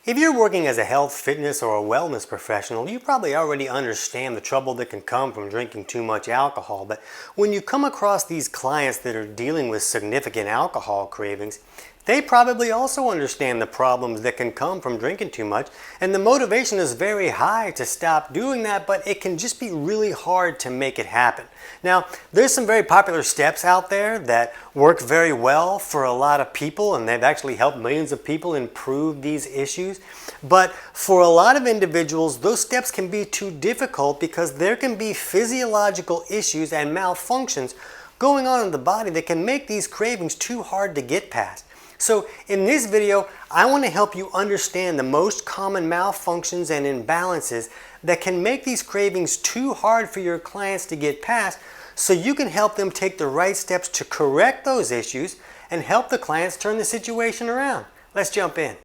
If you're working as a health, fitness, or a wellness professional, you probably already understand the trouble that can come from drinking too much alcohol. But when you come across these clients that are dealing with significant alcohol cravings, they probably also understand the problems that can come from drinking too much, and the motivation is very high to stop doing that, but it can just be really hard to make it happen. Now, there's some very popular steps out there that work very well for a lot of people, and they've actually helped millions of people improve these issues. But for a lot of individuals, those steps can be too difficult because there can be physiological issues and malfunctions going on in the body that can make these cravings too hard to get past. So in this video, I want to help you understand the most common malfunctions and imbalances that can make these cravings too hard for your clients to get past, so you can help them take the right steps to correct those issues and help the clients turn the situation around. Let's jump in.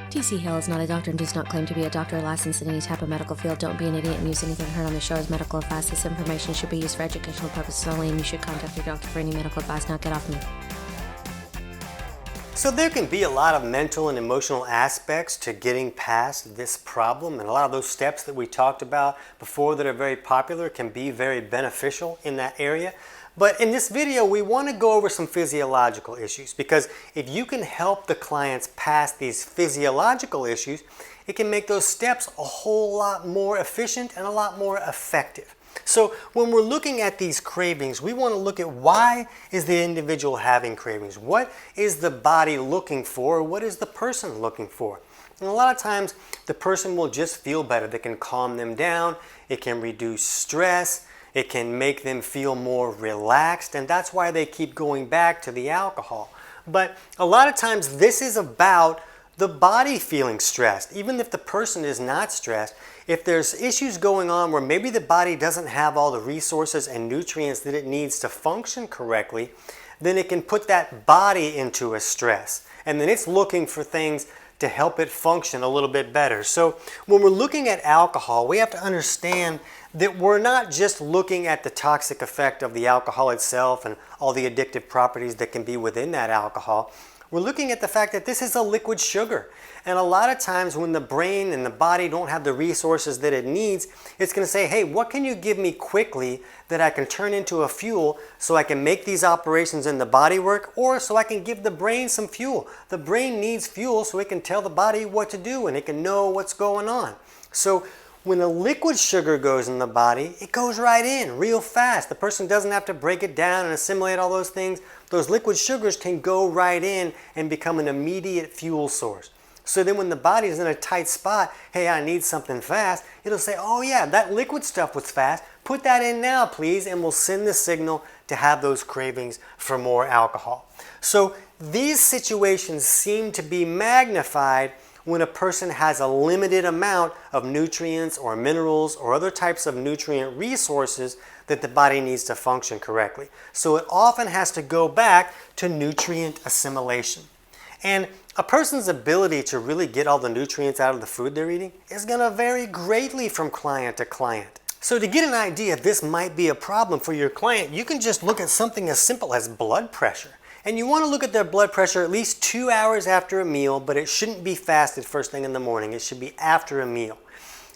TC Hale is not a doctor and does not claim to be a doctor or licensed in any type of medical field. Don't be an idiot and use anything heard on the show as medical advice. This information should be used for educational purposes only, and you should contact your doctor for any medical advice. Now get off me. So there can be a lot of mental and emotional aspects to getting past this problem, and a lot of those steps that we talked about before that are very popular can be very beneficial in that area. But in this video, we want to go over some physiological issues, because if you can help the clients pass these physiological issues, it can make those steps a whole lot more efficient and a lot more effective. So when we're looking at these cravings, we want to look at why is the individual having cravings? What is the body looking for? What is the person looking for? And a lot of times the person will just feel better. That can calm them down. It can reduce stress. It can make them feel more relaxed, and that's why they keep going back to the alcohol. But a lot of times this is about the body feeling stressed. Even if the person is not stressed, if there's issues going on where maybe the body doesn't have all the resources and nutrients that it needs to function correctly, then it can put that body into a stress. And then it's looking for things to help it function a little bit better. So when we're looking at alcohol, we have to understand that we're not just looking at the toxic effect of the alcohol itself and all the addictive properties that can be within that alcohol. We're looking at the fact that this is a liquid sugar. And a lot of times when the brain and the body don't have the resources that it needs, it's going to say, hey, what can you give me quickly that I can turn into a fuel so I can make these operations in the body work, or so I can give the brain some fuel. The brain needs fuel so it can tell the body what to do and it can know what's going on. So when a liquid sugar goes in the body, it goes right in real fast. The person doesn't have to break it down and assimilate all those things. Those liquid sugars can go right in and become an immediate fuel source. So then when the body is in a tight spot, hey, I need something fast, it'll say, oh yeah, that liquid stuff was fast. Put that in now, please, and we'll send the signal to have those cravings for more alcohol. So these situations seem to be magnified when a person has a limited amount of nutrients or minerals or other types of nutrient resources that the body needs to function correctly. So it often has to go back to nutrient assimilation. And a person's ability to really get all the nutrients out of the food they're eating is going to vary greatly from client to client. So to get an idea if this might be a problem for your client, you can just look at something as simple as blood pressure. And you want to look at their blood pressure at least 2 hours after a meal, but it shouldn't be fasted first thing in the morning. It should be after a meal.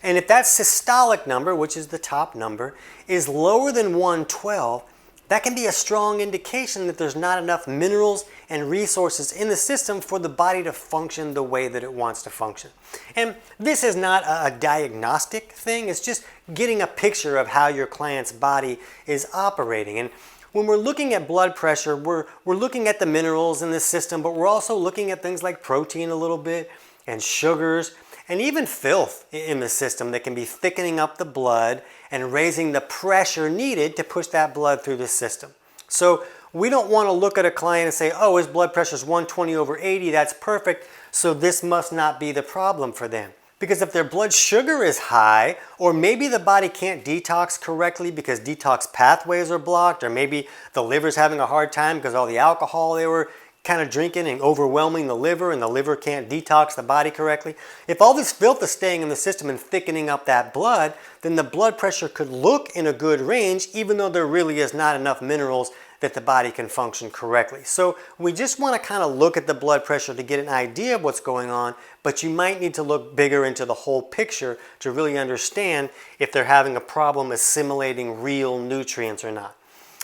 And if that systolic number, which is the top number, is lower than 112, that can be a strong indication that there's not enough minerals and resources in the system for the body to function the way that it wants to function. And this is not a diagnostic thing. It's just getting a picture of how your client's body is operating. And when we're looking at blood pressure, we're looking at the minerals in the system, but we're also looking at things like protein a little bit and sugars and even filth in the system that can be thickening up the blood and raising the pressure needed to push that blood through the system. So we don't want to look at a client and say, oh, his blood pressure is 120/80, that's perfect, so this must not be the problem for them. Because if their blood sugar is high, or maybe the body can't detox correctly because detox pathways are blocked, or maybe the liver's having a hard time because all the alcohol they were kind of drinking and overwhelming the liver, and the liver can't detox the body correctly. If all this filth is staying in the system and thickening up that blood, then the blood pressure could look in a good range, even though there really is not enough minerals that the body can function correctly. So we just want to kind of look at the blood pressure to get an idea of what's going on, but you might need to look bigger into the whole picture to really understand if they're having a problem assimilating real nutrients or not.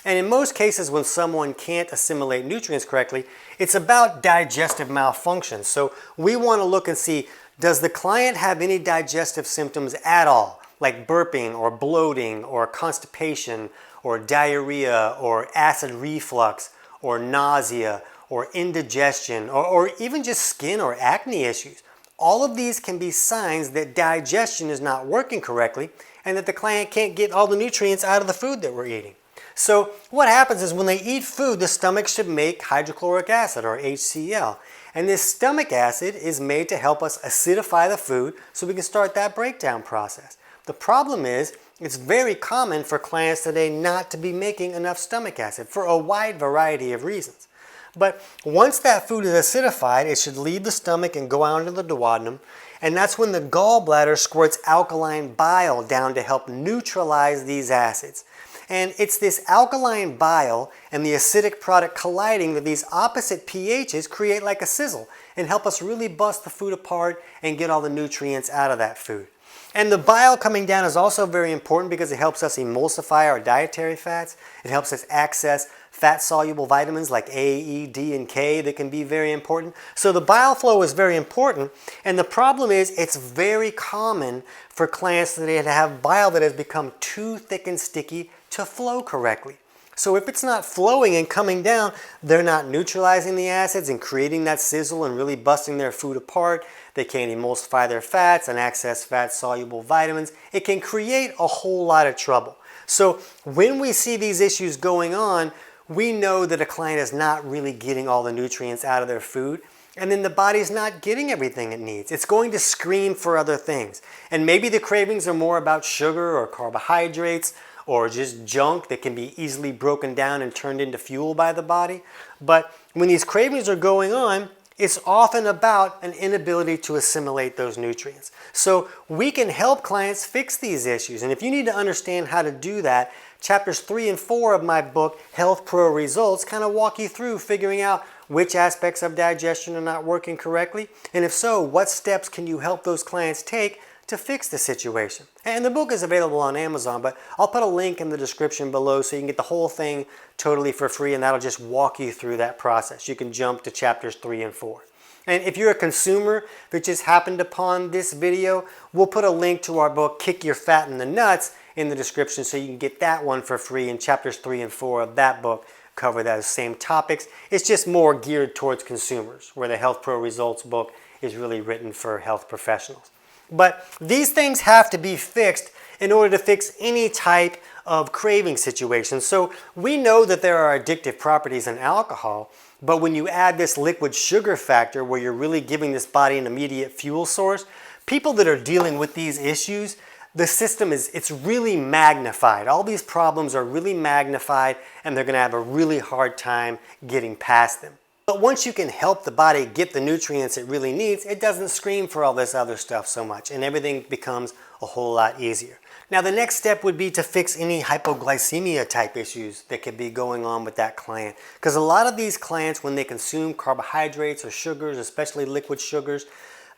And in most cases, when someone can't assimilate nutrients correctly, it's about digestive malfunction. So we want to look and see, does the client have any digestive symptoms at all, like burping or bloating or constipation or diarrhea or acid reflux or nausea or indigestion or even just skin or acne issues? All of these can be signs that digestion is not working correctly and that the client can't get all the nutrients out of the food that we're eating. So what happens is when they eat food, the stomach should make hydrochloric acid, or HCl. And this stomach acid is made to help us acidify the food so we can start that breakdown process. The problem is it's very common for clients today not to be making enough stomach acid for a wide variety of reasons. But once that food is acidified, it should leave the stomach and go out into the duodenum. And that's when the gallbladder squirts alkaline bile down to help neutralize these acids. And it's this alkaline bile and the acidic product colliding that these opposite pHs create like a sizzle and help us really bust the food apart and get all the nutrients out of that food. And the bile coming down is also very important because it helps us emulsify our dietary fats. It helps us access fat-soluble vitamins like A, E, D, and K that can be very important. So the bile flow is very important, and the problem is it's very common for clients today to have bile that has become too thick and sticky to flow correctly. So if it's not flowing and coming down, they're not neutralizing the acids and creating that sizzle and really busting their food apart. They can't emulsify their fats and access fat-soluble vitamins. It can create a whole lot of trouble. So when we see these issues going on, we know that a client is not really getting all the nutrients out of their food, and then the body's not getting everything it needs. It's going to scream for other things. And maybe the cravings are more about sugar or carbohydrates or just junk that can be easily broken down and turned into fuel by the body. But when these cravings are going on, it's often about an inability to assimilate those nutrients. So we can help clients fix these issues. And if you need to understand how to do that, chapters 3 and 4 of my book, Health Pro Results, kind of walk you through figuring out which aspects of digestion are not working correctly. And if so, what steps can you help those clients take to fix the situation? And the book is available on Amazon, but I'll put a link in the description below so you can get the whole thing totally for free, and that'll just walk you through that process. You can jump to chapters 3 and 4. And if you're a consumer that just happened upon this video, we'll put a link to our book, Kick Your Fat in the Nuts, in the description so you can get that one for free, and chapters 3 and 4 of that book cover those same topics. It's just more geared towards consumers, where the Health Pro Results book is really written for health professionals. But these things have to be fixed in order to fix any type of craving situation. So we know that there are addictive properties in alcohol, but when you add this liquid sugar factor where you're really giving this body an immediate fuel source, people that are dealing with these issues, the system it's really magnified. All these problems are really magnified, and they're going to have a really hard time getting past them. But once you can help the body get the nutrients it really needs, it doesn't scream for all this other stuff so much, and everything becomes a whole lot easier. Now the next step would be to fix any hypoglycemia type issues that could be going on with that client. Because a lot of these clients, when they consume carbohydrates or sugars, especially liquid sugars,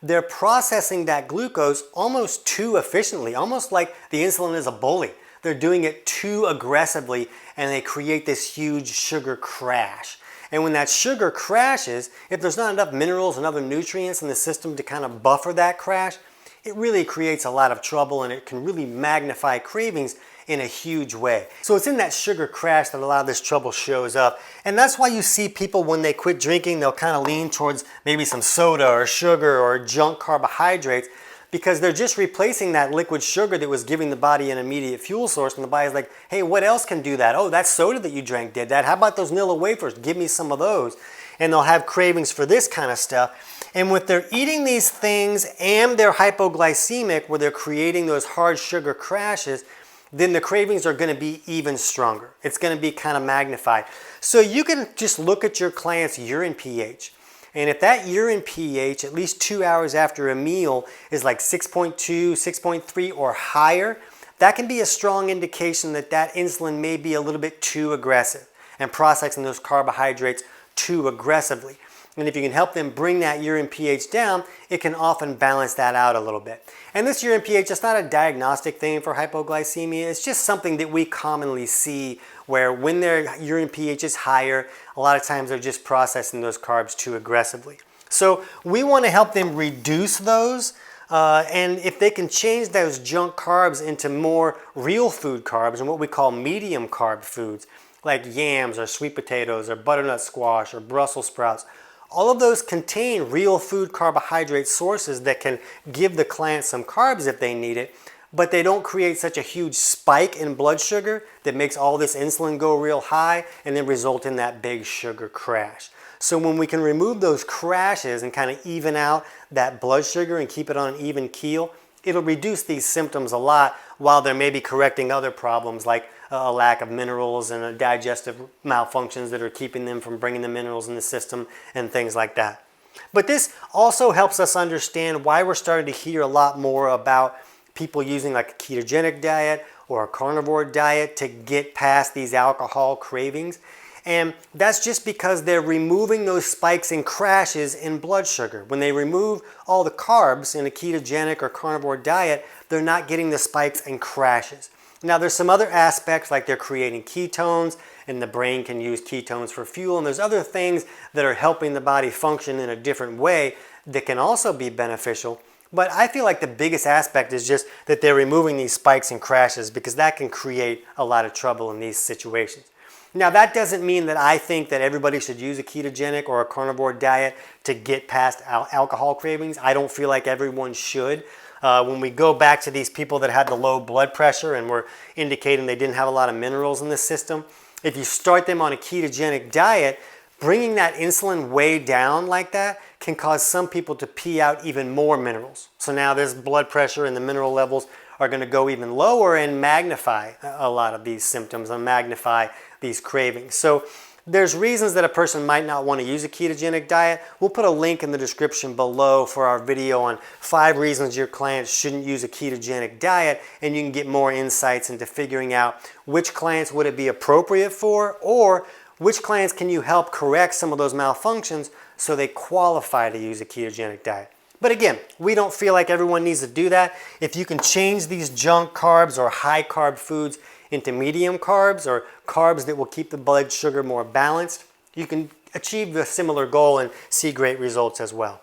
they're processing that glucose almost too efficiently, almost like the insulin is a bully. They're doing it too aggressively, and they create this huge sugar crash. And when that sugar crashes, if there's not enough minerals and other nutrients in the system to kind of buffer that crash, it really creates a lot of trouble, and it can really magnify cravings in a huge way. So it's in that sugar crash that a lot of this trouble shows up. And that's why you see people, when they quit drinking, they'll kind of lean towards maybe some soda or sugar or junk carbohydrates, because they're just replacing that liquid sugar that was giving the body an immediate fuel source, and the body's like, hey, what else can do that? Oh, that soda that you drank did that. How about those Nilla wafers? Give me some of those. And they'll have cravings for this kind of stuff. And with they're eating these things and they're hypoglycemic, where they're creating those hard sugar crashes, then the cravings are going to be even stronger. It's going to be kind of magnified. So you can just look at your client's urine pH. And if that urine pH, at least 2 hours after a meal, is like 6.2, 6.3 or higher, that can be a strong indication that that insulin may be a little bit too aggressive. and processing those carbohydrates too aggressively. And if you can help them bring that urine pH down, it can often balance that out a little bit. And this urine pH is not a diagnostic thing for hypoglycemia. It's just something that we commonly see where when their urine pH is higher, a lot of times they're just processing those carbs too aggressively. So we want to help them reduce those. And if they can change those junk carbs into more real food carbs and what we call medium carb foods, like yams or sweet potatoes or butternut squash or Brussels sprouts, all of those contain real food carbohydrate sources that can give the client some carbs if they need it, but they don't create such a huge spike in blood sugar that makes all this insulin go real high and then result in that big sugar crash. So when we can remove those crashes and kind of even out that blood sugar and keep it on an even keel, it'll reduce these symptoms a lot while they're maybe correcting other problems like a lack of minerals and digestive malfunctions that are keeping them from bringing the minerals in the system and things like that. But this also helps us understand why we're starting to hear a lot more about people using like a ketogenic diet or a carnivore diet to get past these alcohol cravings. And that's just because they're removing those spikes and crashes in blood sugar. When they remove all the carbs in a ketogenic or carnivore diet, they're not getting the spikes and crashes. Now there's some other aspects like they're creating ketones and the brain can use ketones for fuel, and there's other things that are helping the body function in a different way that can also be beneficial. But I feel like the biggest aspect is just that they're removing these spikes and crashes because that can create a lot of trouble in these situations. Now that doesn't mean that I think that everybody should use a ketogenic or a carnivore diet to get past alcohol cravings. I don't feel like everyone should. When we go back to these people that had the low blood pressure and were indicating they didn't have a lot of minerals in the system, if you start them on a ketogenic diet, bringing that insulin way down like that can cause some people to pee out even more minerals. So now this blood pressure and the mineral levels are going to go even lower and magnify a lot of these symptoms and magnify these cravings. So there's reasons that a person might not want to use a ketogenic diet. We'll put a link in the description below for our video on 5 reasons your clients shouldn't use a ketogenic diet, and you can get more insights into figuring out which clients would it be appropriate for, or which clients can you help correct some of those malfunctions so they qualify to use a ketogenic diet. But again, we don't feel like everyone needs to do that. If you can change these junk carbs or high carb foods into medium carbs or carbs that will keep the blood sugar more balanced, you can achieve a similar goal and see great results as well.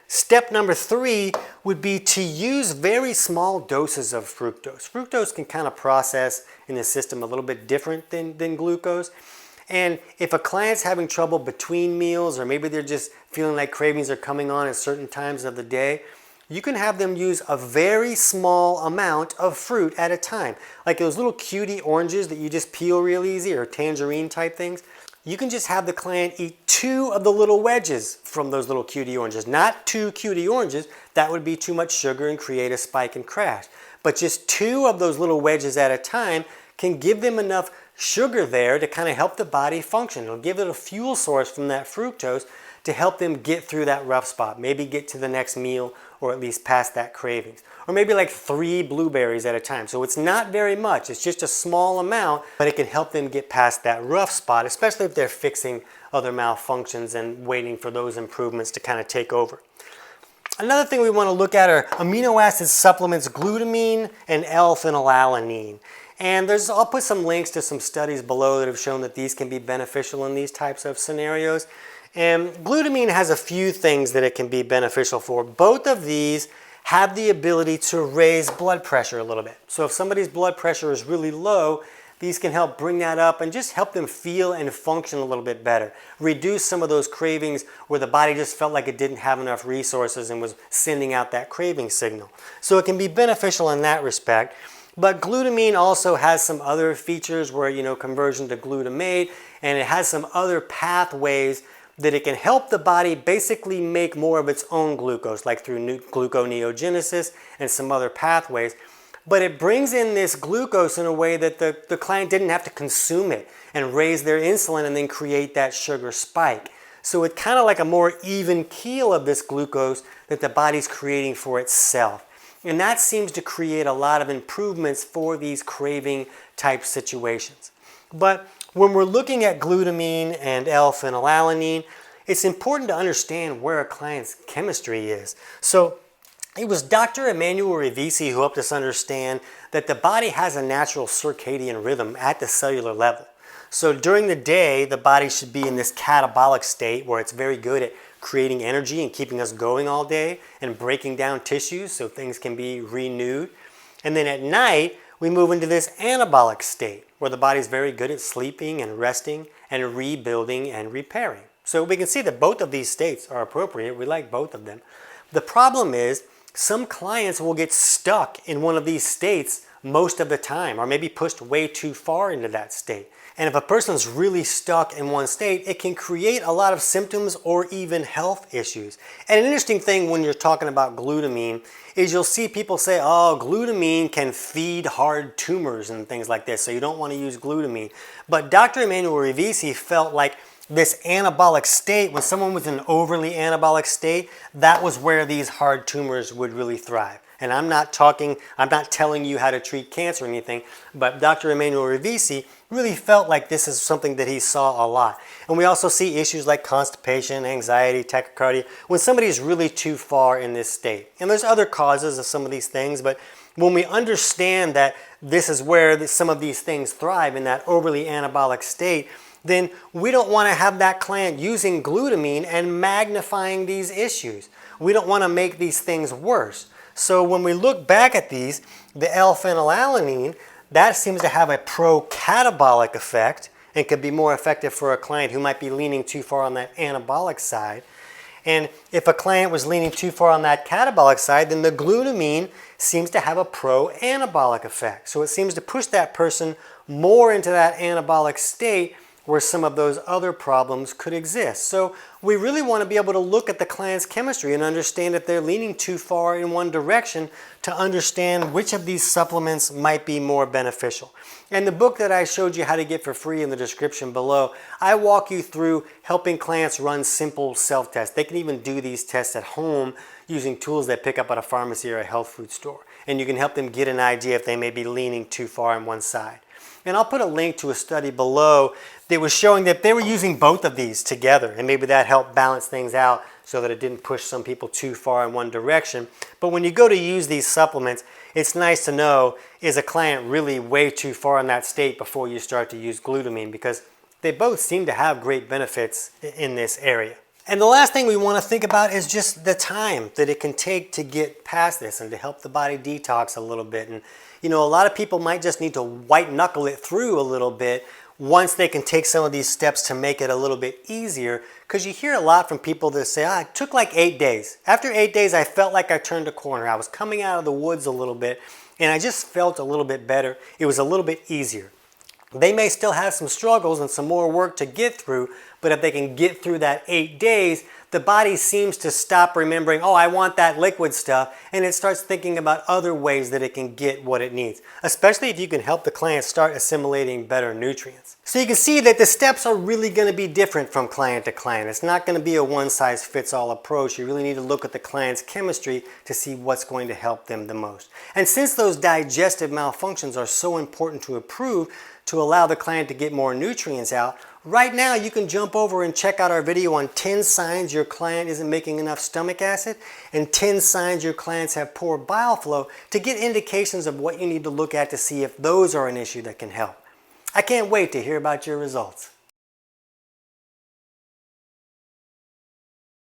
Step number 3 would be to use very small doses of fructose. Fructose can kind of process in the system a little bit different than glucose. And if a client's having trouble between meals, or maybe they're just feeling like cravings are coming on at certain times of the day, you can have them use a very small amount of fruit at a time. Like those little cutie oranges that you just peel real easy, or tangerine type things. You can just have the client eat 2 of the little wedges from those little cutie oranges. Not 2 cutie oranges, that would be too much sugar and create a spike and crash. But just 2 of those little wedges at a time can give them enough sugar there to kind of help the body function. It'll give it a fuel source from that fructose to help them get through that rough spot, maybe get to the next meal or at least past that cravings. Or maybe like 3 blueberries at a time. So it's not very much, it's just a small amount, but it can help them get past that rough spot, especially if they're fixing other malfunctions and waiting for those improvements to kind of take over. Another thing we want to look at are amino acid supplements, glutamine and L-phenylalanine. And I'll put some links to some studies below that have shown that these can be beneficial in these types of scenarios. And glutamine has a few things that it can be beneficial for. Both of these have the ability to raise blood pressure a little bit. So if somebody's blood pressure is really low, these can help bring that up and just help them feel and function a little bit better. Reduce some of those cravings where the body just felt like it didn't have enough resources and was sending out that craving signal. So it can be beneficial in that respect. But glutamine also has some other features where, conversion to glutamate, and it has some other pathways that it can help the body basically make more of its own glucose, like through gluconeogenesis and some other pathways. But it brings in this glucose in a way that the client didn't have to consume it and raise their insulin and then create that sugar spike. So it's kind of like a more even keel of this glucose that the body's creating for itself. And that seems to create a lot of improvements for these craving type situations. But when we're looking at glutamine and L-phenylalanine, it's important to understand where a client's chemistry is. So it was Dr. Emmanuel Rivisi who helped us understand that the body has a natural circadian rhythm at the cellular level. So during the day, the body should be in this catabolic state where it's very good at creating energy and keeping us going all day and breaking down tissues so things can be renewed. And then at night, we move into this anabolic state where the body's very good at sleeping and resting and rebuilding and repairing. So we can see that both of these states are appropriate. We like both of them. The problem is some clients will get stuck in one of these states most of the time, or maybe pushed way too far into that state. And if a person's really stuck in one state, it can create a lot of symptoms or even health issues. And an interesting thing when you're talking about glutamine is you'll see people say, oh, glutamine can feed hard tumors and things like this, so you don't want to use glutamine. But Dr. Emmanuel Rivisi felt like this anabolic state, when someone was in an overly anabolic state, that was where these hard tumors would really thrive. And I'm not telling you how to treat cancer or anything, but Dr. Emmanuel Rivisi really felt like this is something that he saw a lot. And we also see issues like constipation, anxiety, tachycardia, when somebody's really too far in this state. And there's other causes of some of these things, but when we understand that this is where some of these things thrive in that overly anabolic state, then we don't want to have that client using glutamine and magnifying these issues. We don't want to make these things worse. So when we look back at these, the L-phenylalanine, that seems to have a pro-catabolic effect and could be more effective for a client who might be leaning too far on that anabolic side. And if a client was leaning too far on that catabolic side, then the glutamine seems to have a pro-anabolic effect. So it seems to push that person more into that anabolic state where some of those other problems could exist. So we really want to be able to look at the client's chemistry and understand if they're leaning too far in one direction to understand which of these supplements might be more beneficial. And the book that I showed you how to get for free in the description below, I walk you through helping clients run simple self-tests. They can even do these tests at home using tools they pick up at a pharmacy or a health food store. And you can help them get an idea if they may be leaning too far on one side. And I'll put a link to a study below that was showing that they were using both of these together, and maybe that helped balance things out so that it didn't push some people too far in one direction. But when you go to use these supplements, it's nice to know, is a client really way too far in that state before you start to use glutamine, because they both seem to have great benefits in this area. And the last thing we want to think about is just the time that it can take to get past this and to help the body detox a little bit. And you know, a lot of people might just need to white knuckle it through a little bit once they can take some of these steps to make it a little bit easier, because you hear a lot from people that say, it took like 8 days. After 8 days, I felt like I turned a corner. I was coming out of the woods a little bit, and I just felt a little bit better. It was a little bit easier. They may still have some struggles and some more work to get through, but if they can get through that 8 days, the body seems to stop remembering, oh, I want that liquid stuff, and it starts thinking about other ways that it can get what it needs, especially if you can help the client start assimilating better nutrients. So you can see that the steps are really going to be different from client to client. It's not going to be a one-size-fits-all approach. You really need to look at the client's chemistry to see what's going to help them the most. And since those digestive malfunctions are so important to improve, to allow the client to get more nutrients out, right now you can jump over and check out our video on 10 signs your client isn't making enough stomach acid and 10 signs your clients have poor bile flow to get indications of what you need to look at to see if those are an issue that can help. I can't wait to hear about your results.